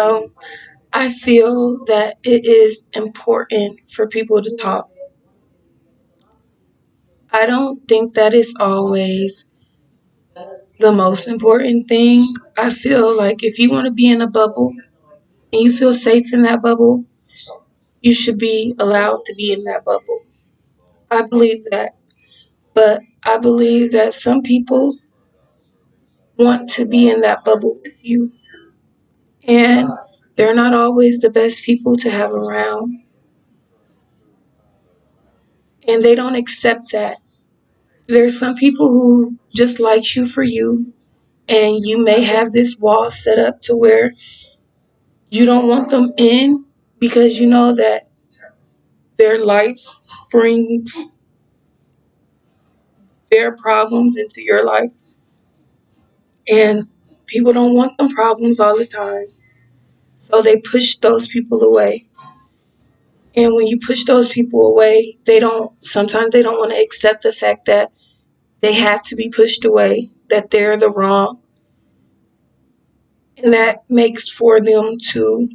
So I feel that it is important for people to talk. I don't think that is always the most important thing. I feel like if you want to be in a bubble and you feel safe in that bubble, you should be allowed to be in that bubble. I believe that. But I believe that some people want to be in that bubble with you. And they're not always the best people to have around. And they don't accept that. There's some people who just likes you for you. And you may have this wall set up to where you don't want them in because you know that their life brings their problems into your life. And people don't want them problems all the time. So they push those people away. And when you push those people away, sometimes they don't want to accept the fact that they have to be pushed away, that they're the wrong. And that makes for them to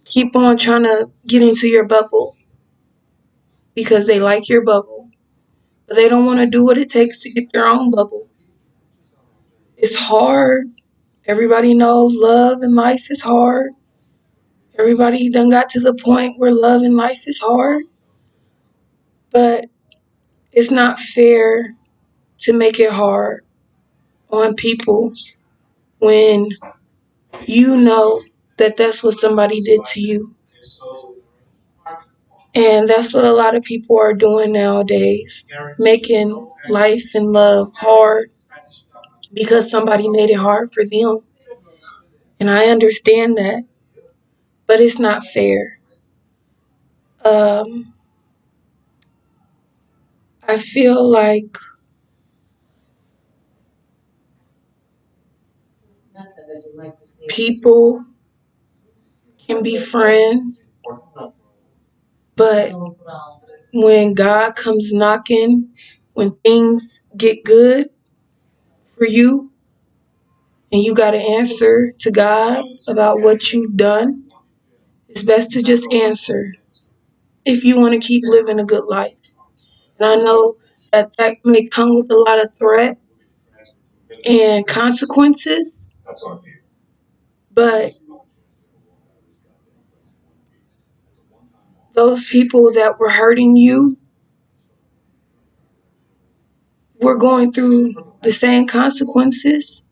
keep on trying to get into your bubble because they like your bubble. But they don't want to do what it takes to get their own bubble. It's hard. Everybody knows love and life is hard. Everybody done got to the point where love and life is hard. But it's not fair to make it hard on people when you know that that's what somebody did to you. And that's what a lot of people are doing nowadays, making life and love hard because somebody made it hard for them. And I understand that, but it's not fair. Um, I feel like people can be friends, but when God comes knocking, when things get good for you, and you got to answer to God about what you've done, it's best to just answer if you want to keep living a good life. And I know that that may come with a lot of threat and consequences, but those people that were hurting you were going through the same consequences,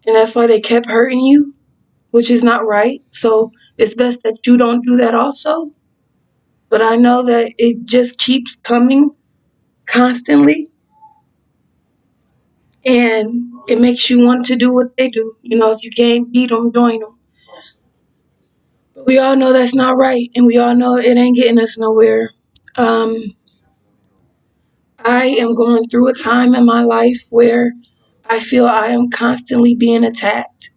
and that's why they kept hurting you, which is not right. So it's best that you don't do that also. But I know that it just keeps coming constantly, and it makes you want to do what they do. You know, if you can't beat them, join them. But we all know that's not right, and we all know it ain't getting us nowhere. Um, I am going through a time in my life where I feel I am constantly being attacked.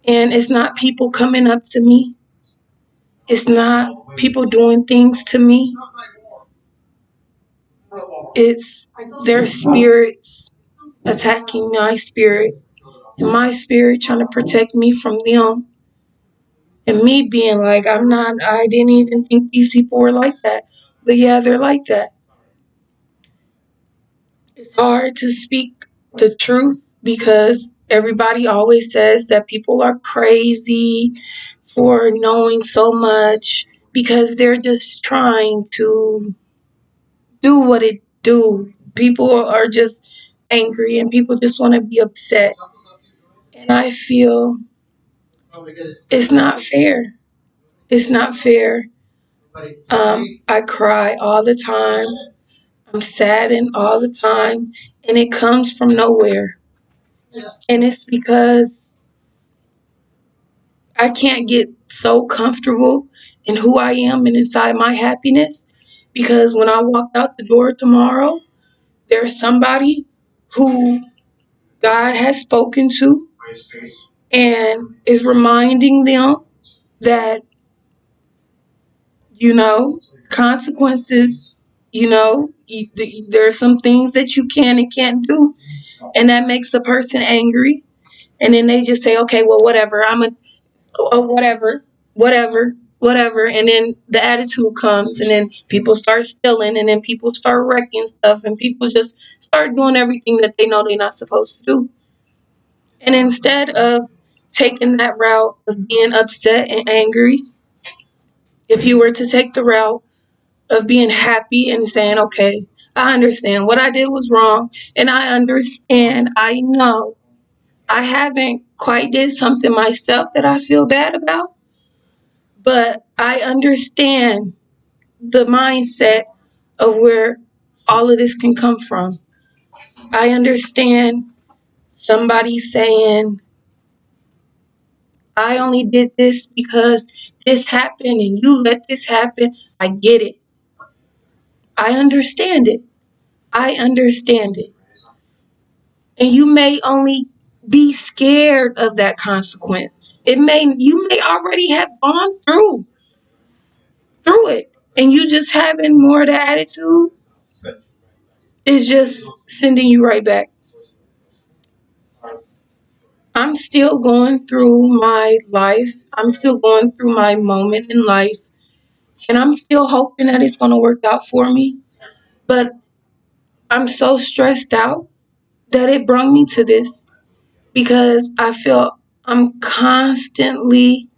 And it's not people coming up to me. It's not people doing things to me. It's their spirits attacking my spirit. And my spirit trying to protect me from them. And me being like, I didn't even think these people were like that. But yeah, they're like that. It's hard to speak the truth because everybody always says that people are crazy for knowing so much because they're just trying to do what it do. People are just angry and people just want to be upset. And I feel it's not fair. It's not fair. I cry all the time. I'm saddened all the time. And it comes from nowhere. And it's because I can't get so comfortable in who I am and inside my happiness. Because when I walk out the door tomorrow, there's somebody who God has spoken to and is reminding them that, you know, consequences, there's some things that you can and can't do. And that makes a person angry. And then they just say, okay, well, whatever. Whatever, whatever. And then the attitude comes, and then people start stealing, and then people start wrecking stuff, and people just start doing everything that they know they're not supposed to do. And instead of taking that route of being upset and angry, if you were to take the route of being happy and saying, okay, I understand what I did was wrong, and I understand, I know I haven't quite did something myself that I feel bad about, but I understand the mindset of where all of this can come from. I understand somebody saying, I only did this because this happened and you let this happen. I get it. I understand it. I understand it. And you may only be scared of that consequence. You may already have gone through it. And you just having more of the attitude is just sending you right back. I'm still going through my life. I'm still going through my moment in life. And I'm still hoping that it's going to work out for me. But I'm so stressed out that it brought me to this because I feel I'm constantly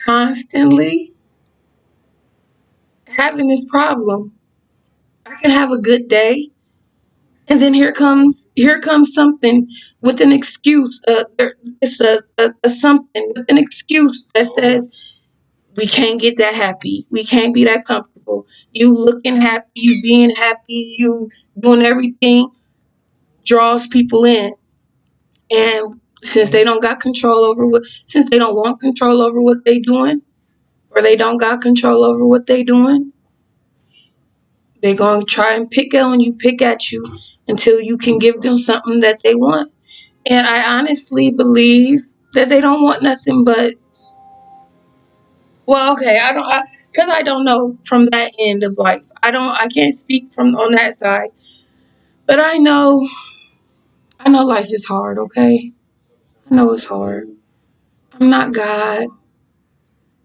having this problem. I can have a good day, and then here comes something with an excuse. It's a something with an excuse that says we can't get that happy. We can't be that comfortable. You looking happy, you being happy, you doing everything draws people in. And since they don't want control over what they doing, or they don't got control over what they doing, they gonna try and pick at you until you can give them something that they want. And I honestly believe that they don't want nothing but, well, okay, because I don't know from that end of life. I can't speak from on that side, but I know life is hard. Okay, I know it's hard. I'm not God.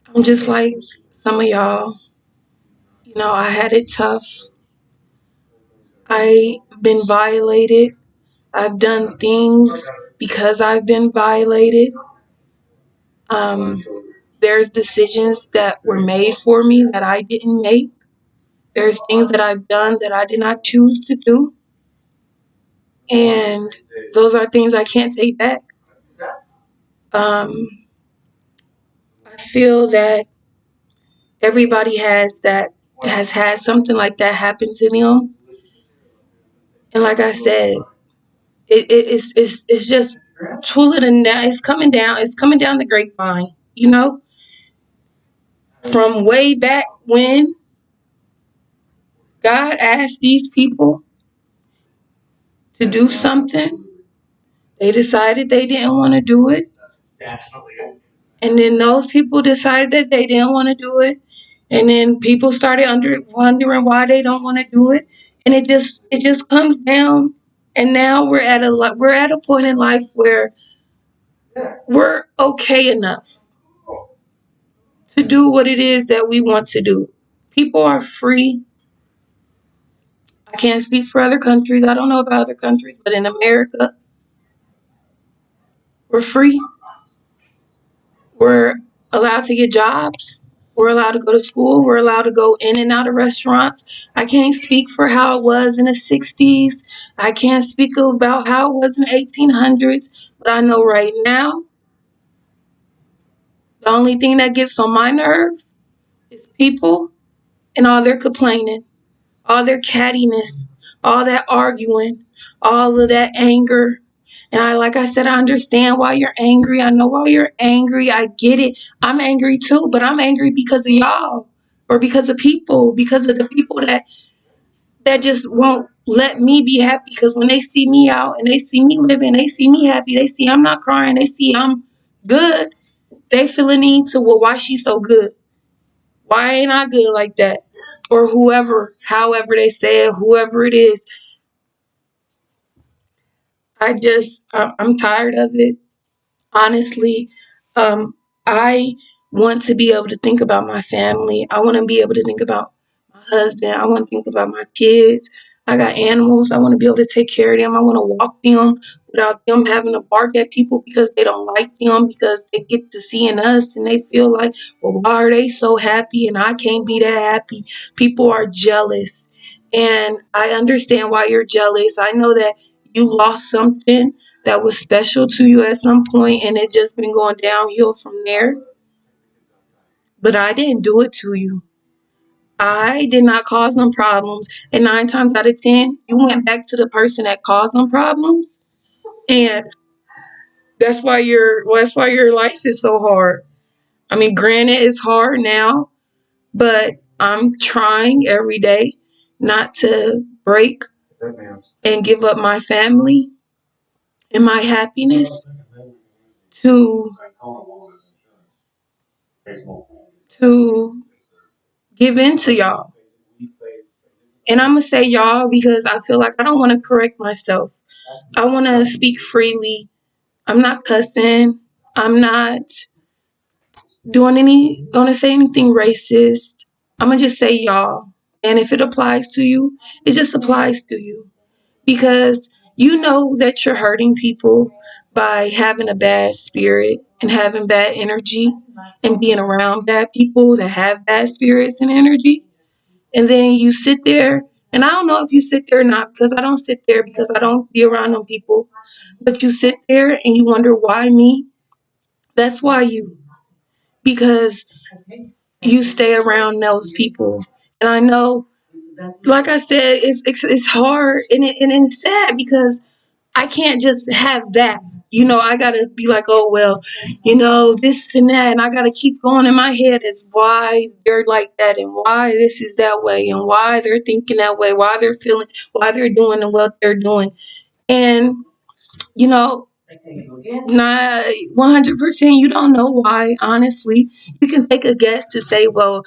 I'm just like some of y'all. I had it tough. I've been violated. I've done things because I've been violated. Um, there's decisions that were made for me that I didn't make. There's things that I've done that I did not choose to do. And those are things I can't take back. Um, I feel that everybody has had something like that happen to them. And like I said, it's just tooling and now it's coming down the grapevine, from way back when God asked these people to do something. They decided they didn't want to do it. And then those people decided that they didn't want to do it. And then people started wondering why they don't want to do it. And it just comes down. And now we're at a point in life where we're okay enough to do what it is that we want to do. People are free. I can't speak for other countries. I don't know about other countries, but in America, we're free. We're allowed to get jobs. We're allowed to go to school. We're allowed to go in and out of restaurants. I can't speak for how it was in the 60s. I can't speak about how it was in the 1800s. But I know right now, the only thing that gets on my nerves is people and all their complaining, all their cattiness, all that arguing, all of that anger. And like I said, I understand why you're angry. I know why you're angry. I get it. I'm angry too, but I'm angry because of y'all, or because of people, because of the people that just won't let me be happy. Because when they see me out and they see me living, they see me happy, they see I'm not crying, they see I'm good, they feel a need to, well, why she so good? Why ain't I good like that? Or whoever, however they say it, whoever it is. I'm tired of it. Honestly, um, I want to be able to think about my family. I want to be able to think about my husband. I want to think about my kids. I got animals. I want to be able to take care of them. I want to walk them without them having to bark at people because they don't like them, because they get to seeing us and they feel like, well, why are they so happy and I can't be that happy? People are jealous. And I understand why you're jealous. I know that you lost something that was special to you at some point and it just been going downhill from there. But I didn't do it to you. I did not cause them problems. And 9 times out of 10, you went back to the person that caused them problems. And that's why your life is so hard. I mean, granted, it's hard now, but I'm trying every day not to break and give up my family and my happiness to to give in to y'all. And I'm gonna say y'all because I feel like I don't want to correct myself. I want to speak freely. I'm not cussing. I'm not gonna say anything racist. I'm gonna just say y'all. And if it applies to you, it just applies to you. Because you know that you're hurting people by having a bad spirit and having bad energy and being around bad people that have bad spirits and energy. And then you sit there, and I don't know if you sit there or not, because I don't sit there because I don't be around them people. But you sit there and you wonder why me. That's why you, because you stay around those people. And I know, like I said, it's hard and it's sad because I can't just have that. I gotta be like, oh well, this and that, and I gotta keep going in my head as why they're like that and why this is that way and why they're thinking that way, why they're feeling, why they're doing and what they're doing. And you know, not 100%, you don't know why, honestly. You can take a guess to say, well,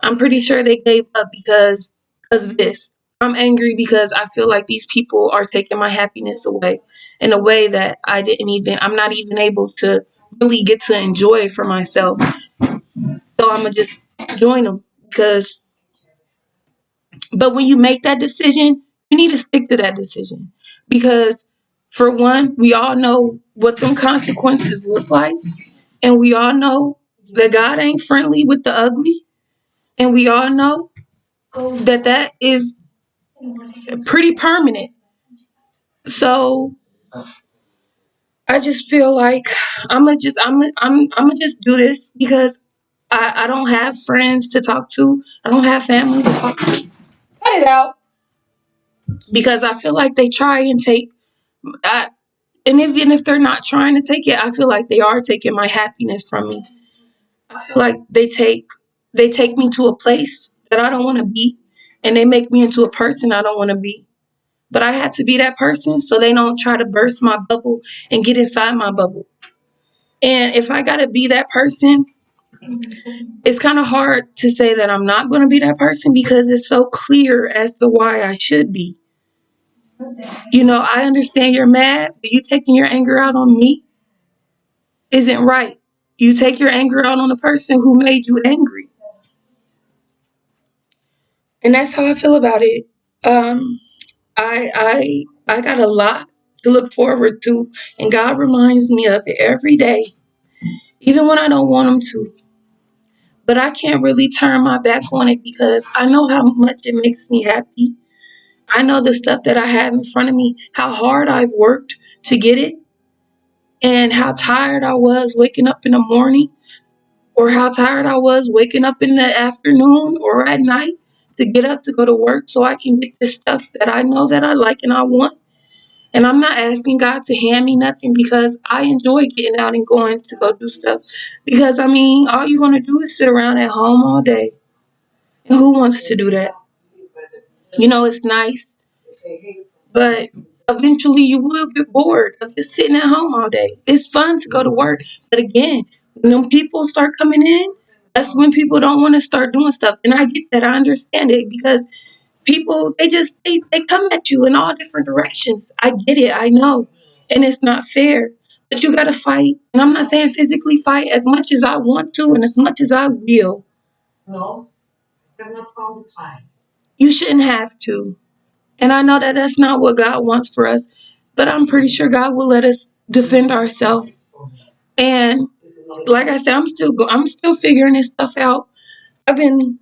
I'm pretty sure they gave up because of this. I'm angry because I feel like these people are taking my happiness away in a way that I'm not even able to really get to enjoy for myself. So I'm going to just join them because, but when you make that decision, you need to stick to that decision because, for one, we all know what them consequences look like. And we all know that God ain't friendly with the ugly. And we all know that that is pretty permanent. So I just feel like I'm gonna just do this because I don't have friends to talk to. I don't have family to talk to. Cut it out. Because I feel like they try and take I, and even if they're not trying to take it, I feel like they are taking my happiness from me. I feel like they take me to a place that I don't want to be, and they make me into a person I don't want to be. But I had to be that person so they don't try to burst my bubble and get inside my bubble. And if I gotta be that person, it's kind of hard to say that I'm not gonna be that person because it's so clear as to why I should be. I understand you're mad, but you taking your anger out on me isn't right. You take your anger out on the person who made you angry. And that's how I feel about it. Um, I got a lot to look forward to, and God reminds me of it every day, even when I don't want Him to. But I can't really turn my back on it because I know how much it makes me happy. I know the stuff that I have in front of me, how hard I've worked to get it, and how tired I was waking up in the morning, or how tired I was waking up in the afternoon or at night to get up to go to work so I can get the stuff that I know that I like and I want. And I'm not asking God to hand me nothing because I enjoy getting out and going to go do stuff. Because, I mean, all you're going to do is sit around at home all day. And who wants to do that? It's nice, but eventually you will get bored of just sitting at home all day. It's fun to go to work. But again, when them people start coming in, that's when people don't want to start doing stuff. And I get that. I understand it because people, they come at you in all different directions. I get it. I know. And it's not fair. But you gotta fight. And I'm not saying physically fight as much as I want to and as much as I will. You shouldn't have to. And I know that that's not what God wants for us, but I'm pretty sure God will let us defend ourselves. And like I said, I'm still figuring this stuff out. I've been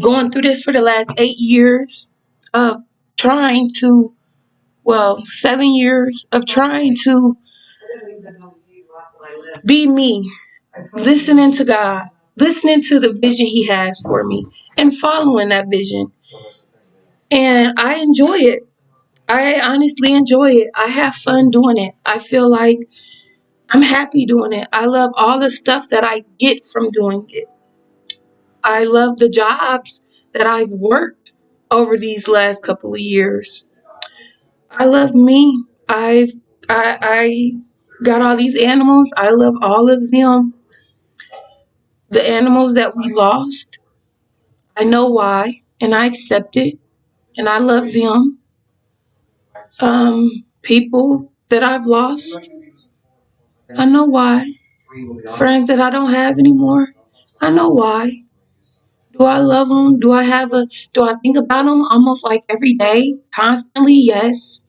going through this for the last 8 years of trying to, 7 years of trying to be me, listening to God, listening to the vision He has for me, and following that vision. And I enjoy it. I honestly enjoy it. I have fun doing it. I feel like I'm happy doing it. I love all the stuff that I get from doing it. I love the jobs that I've worked over these last couple of years. I love me. I got all these animals. I love all of them. The animals that we lost, I know why, and I accept it, and I love them. People that I've lost, I know why. Friends that I don't have anymore, I know why. Do I love them? Do I think about them almost like every day, constantly? Yes.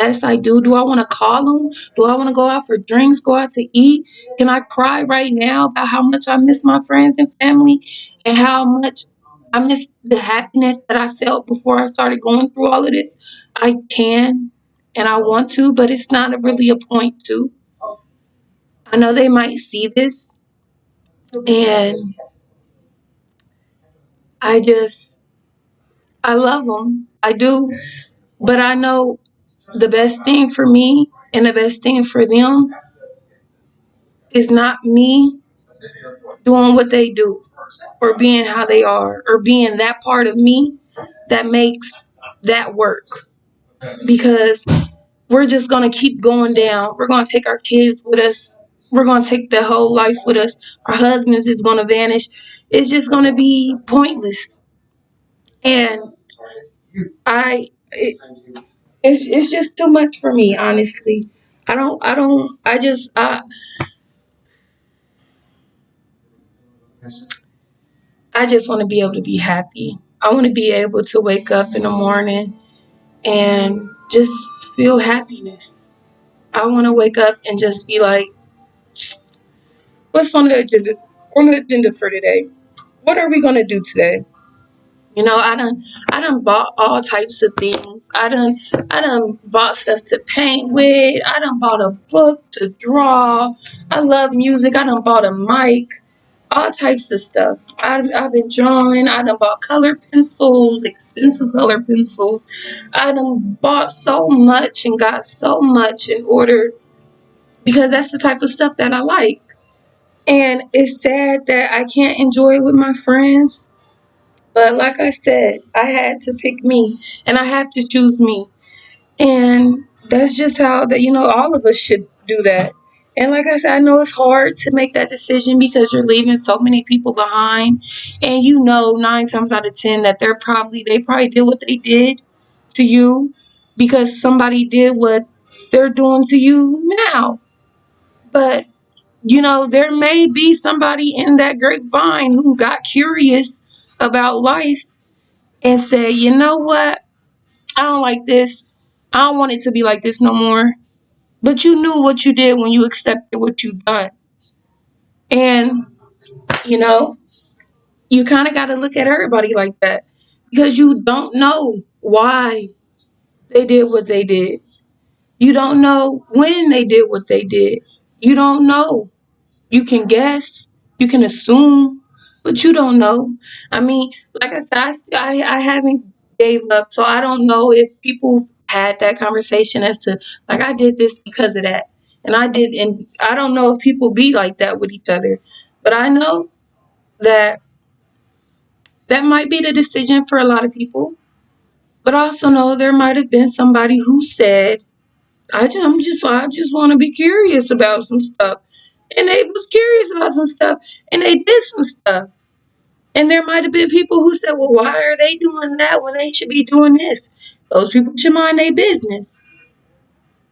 Yes, I do. Do I want to call them? Do I want to go out for drinks, go out to eat? Can I cry right now about how much I miss my friends and family and how much I miss the happiness that I felt before I started going through all of this? I can and I want to, but it's not really a point to. I know they might see this and I just, I love them. I do. But I know the best thing for me and the best thing for them is not me doing what they do or being how they are or being that part of me that makes that work, because we're just going to keep going down. We're going to take our kids with us. We're going to take their whole life with us. Our husbands is going to vanish. It's just going to be pointless. And it's just too much for me, honestly. I just want to be able to be happy. I want to be able to wake up in the morning and just feel happiness. I want to wake up and just be like, what's on the agenda? On the agenda for today? What are we gonna do today? I done bought all types of things. I done bought stuff to paint with. I done bought a book to draw. I love music. I done bought a mic. All types of stuff. I've been drawing. I done bought color pencils, expensive color pencils. I done bought so much and got so much in order because that's the type of stuff that I like. And it's sad that I can't enjoy it with my friends. But like I said, I had to pick me and I have to choose me. And that's just how that all of us should do that. And like I said, I know it's hard to make that decision because you're leaving so many people behind. And 9 times out of 10 that they probably did what they did to you because somebody did what they're doing to you now. But there may be somebody in that grapevine who got curious about life and said, you know what? I don't like this. I don't want it to be like this no more. But you knew what you did when you accepted what you done. And, you know, you kind of got to look at everybody like that because you don't know why they did what they did. You don't know when they did what they did. You don't know. You can guess, you can assume, but you don't know. I mean, like I said, I haven't gave up, so I don't know if people had that conversation as to like I did this because of that, and I don't know if people be like that with each other, but I know that that might be the decision for a lot of people. But I also know there might have been somebody who said, I just want to be curious about some stuff. And they was curious about some stuff and they did some stuff. And there might have been people who said, well, why are they doing that when they should be doing this? Those people should mind their business.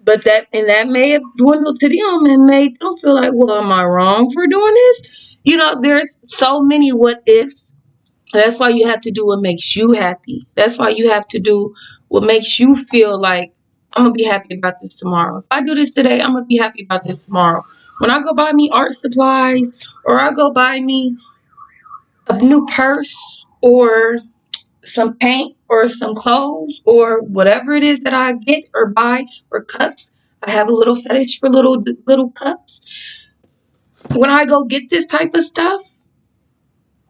But that may have dwindled to them and made them feel like, well, am I wrong for doing this? There's so many what ifs. That's why you have to do what makes you happy. That's why you have to do what makes you feel like, I'm gonna be happy about this tomorrow. If I do this today, I'm gonna be happy about this tomorrow. When I go buy me art supplies, or I go buy me a new purse, or some paint, or some clothes, or whatever it is that I get or buy, or cups. I have a little fetish for little cups. When I go get this type of stuff,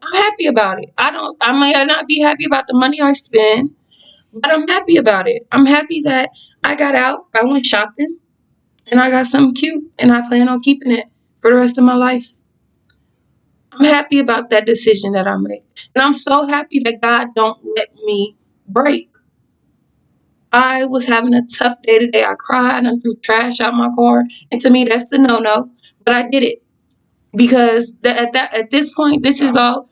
I'm happy about it. I might not be happy about the money I spend, but I'm happy about it. I'm happy that I got out, I went shopping, and I got something cute, and I plan on keeping it for the rest of my life. I'm happy about that decision that I made. And I'm so happy that God don't let me break. I was having a tough day today. I cried and threw trash out my car. And to me, that's a no-no. But I did it because at this point, this is all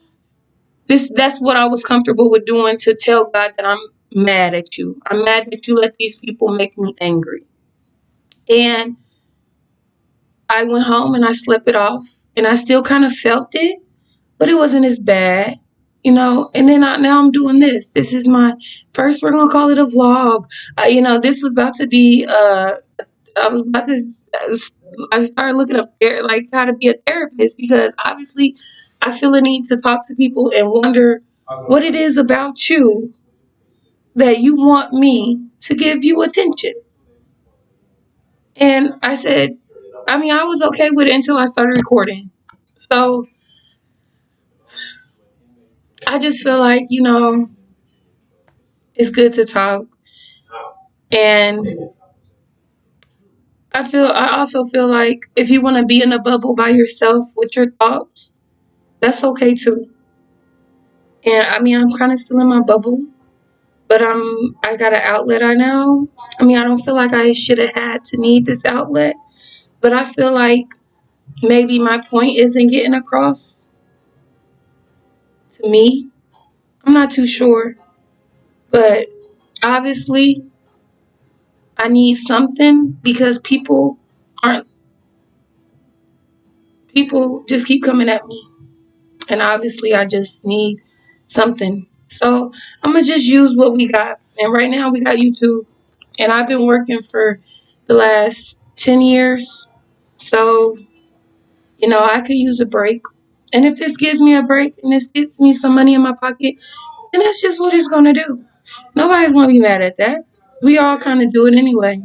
that's what I was comfortable with doing, to tell God that I'm mad at you. I'm mad that you let these people make me angry. And I went home and I slept it off, and I still kind of felt it, but it wasn't as bad. And then now I'm doing this. This is my first. We're gonna call it a vlog. This was about to be. I was about to. I started looking up there, like, how to be a therapist, because obviously I feel a need to talk to people and wonder what it is about you that you want me to give you attention. And I said, I was okay with it until I started recording. So I just feel like, it's good to talk. And I also feel like if you want to be in a bubble by yourself with your thoughts, that's okay too. And I'm kind of still in my bubble, but I got an outlet I know. I don't feel like I should have had to need this outlet, but I feel like maybe my point isn't getting across to me. I'm not too sure, but obviously I need something, because aren't people just keep coming at me, and obviously I just need something. So I'm gonna just use what we got, and right now we got YouTube, and I've been working for the last 10 years, so I could use a break. And if this gives me a break and this gets me some money in my pocket, then that's just what it's gonna do. Nobody's gonna be mad at that. We all kind of do it anyway.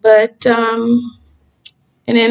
But and then